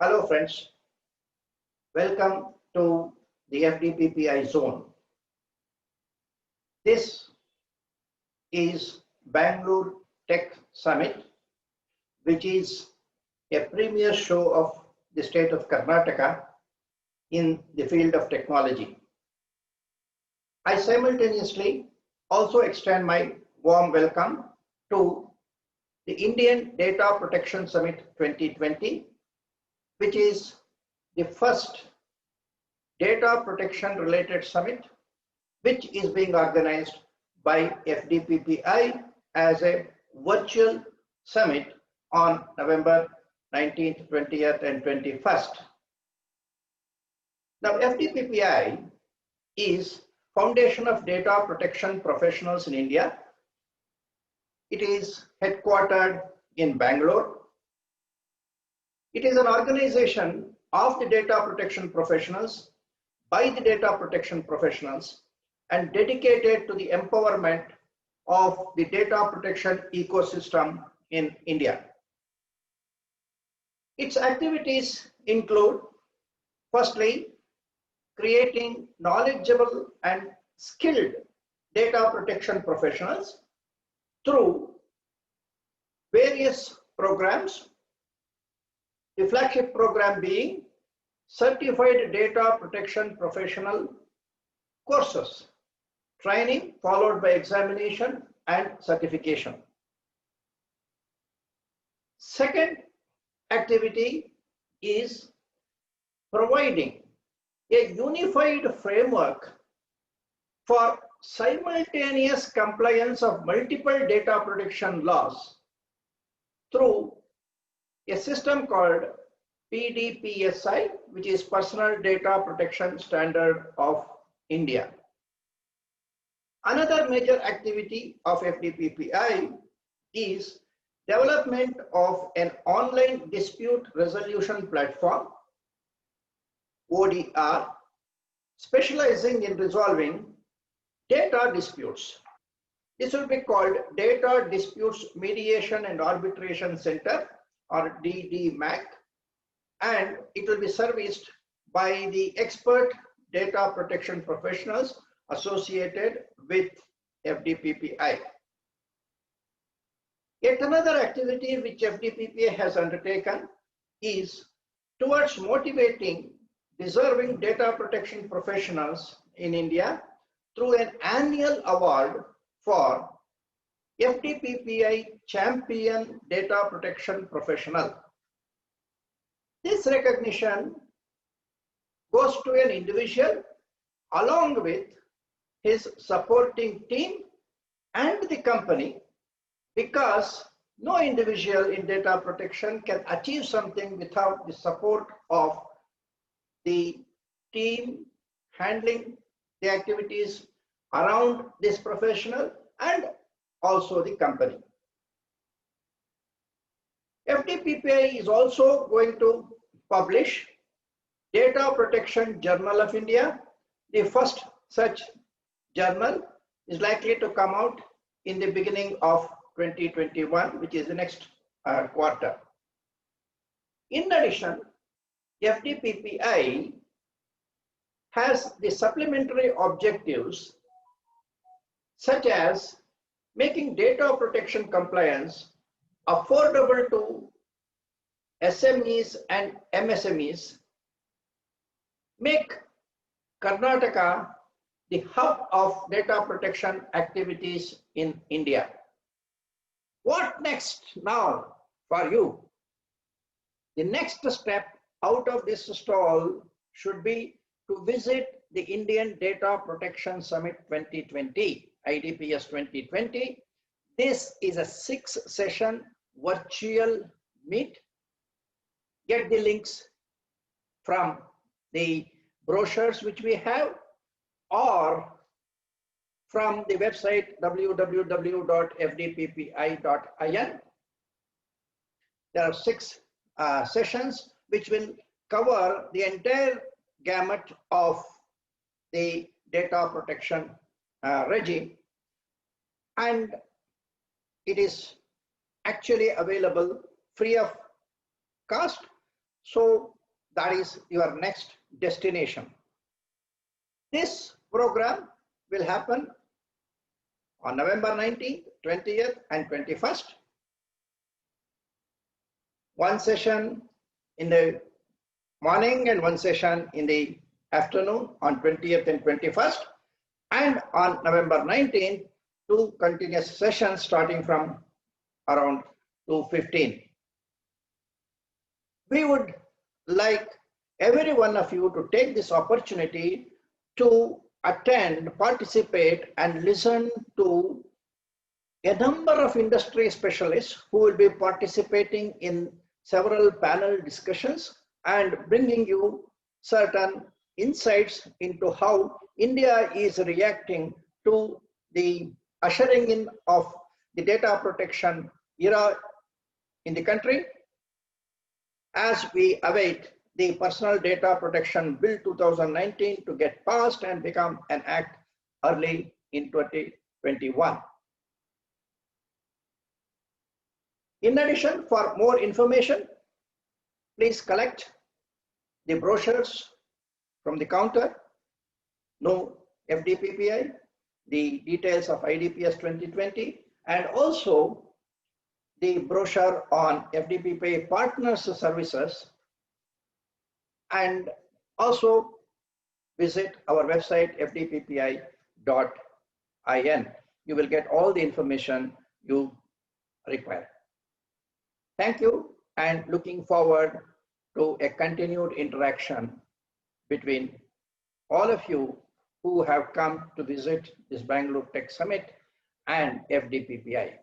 Hello friends, welcome to the FDPPI zone. This is Bangalore Tech Summit, which is a premier show of the state of Karnataka in the field of technology. I simultaneously also extend my warm welcome to the Indian Data Protection Summit 2020, which is the first data protection related summit which is being organized by FDPPI as a virtual summit on November 19th, 20th, and 21st. Now, FDPPI is Foundation of Data Protection Professionals in India. It is headquartered in Bangalore. It is an organization of the data protection professionals by the data protection professionals and dedicated to the empowerment of the data protection ecosystem in India. Its activities include, firstly, creating knowledgeable and skilled data protection professionals through various programs, the flagship program being Certified Data Protection Professional courses, training followed by examination and certification. Second activity is providing a unified framework for simultaneous compliance of multiple data protection laws through a system called PDPSI, which is Personal Data Protection Standard of India. Another major activity of FDPPI is development of an online dispute resolution platform, ODR, specializing in resolving data disputes. This will be called Data Disputes Mediation and Arbitration Center, or DDMAC, and it will be serviced by the expert data protection professionals associated with FDPPI. Yet another activity which FDPPI has undertaken is towards motivating deserving data protection professionals in India through an annual award for FDPPI Champion Data Protection Professional. This recognition goes to an individual along with his supporting team and the company, because no individual in data protection can achieve something without the support of the team handling the activities around this professional and also the company. FDPPI is also going to publish Data Protection Journal of India. The first such journal is likely to come out in the beginning of 2021, which is the next quarter. In addition, FDPPI has the supplementary objectives such as making data protection compliance affordable to SMEs and MSMEs, make Karnataka the hub of data protection activities in India. What next now for you? The next step out of this stall should be to visit the Indian Data Protection Summit 2020, IDPS 2020. This is a 6-session virtual meet. Get the links from the brochures which we have or from the website www.fdppi.in. There are 6 sessions which will cover the entire gamut of the data protection regime, and it is actually available free of cost. So that is your next destination. This program will happen on November 19th, 20th, and 21st. One session in the morning and one session in the afternoon on 20th and 21st. And on November 19th, 2 continuous sessions starting from around 2:15. We would like every one of you to take this opportunity to attend, participate, and listen to a number of industry specialists who will be participating in several panel discussions and bringing you certain insights into how India is reacting to the ushering in of the data protection era in the country as we await the Personal Data Protection Bill 2019 to get passed and become an act early in 2021. In addition, for more information, please collect the brochures from the counter, Know FDPPI, the details of IDPS 2020, and also the brochure on FDPPI partners services, and also visit our website fdppi.in. You will get all the information you require. Thank you, and looking forward to a continued interaction between all of you who have come to visit this Bangalore Tech Summit and FDPPI.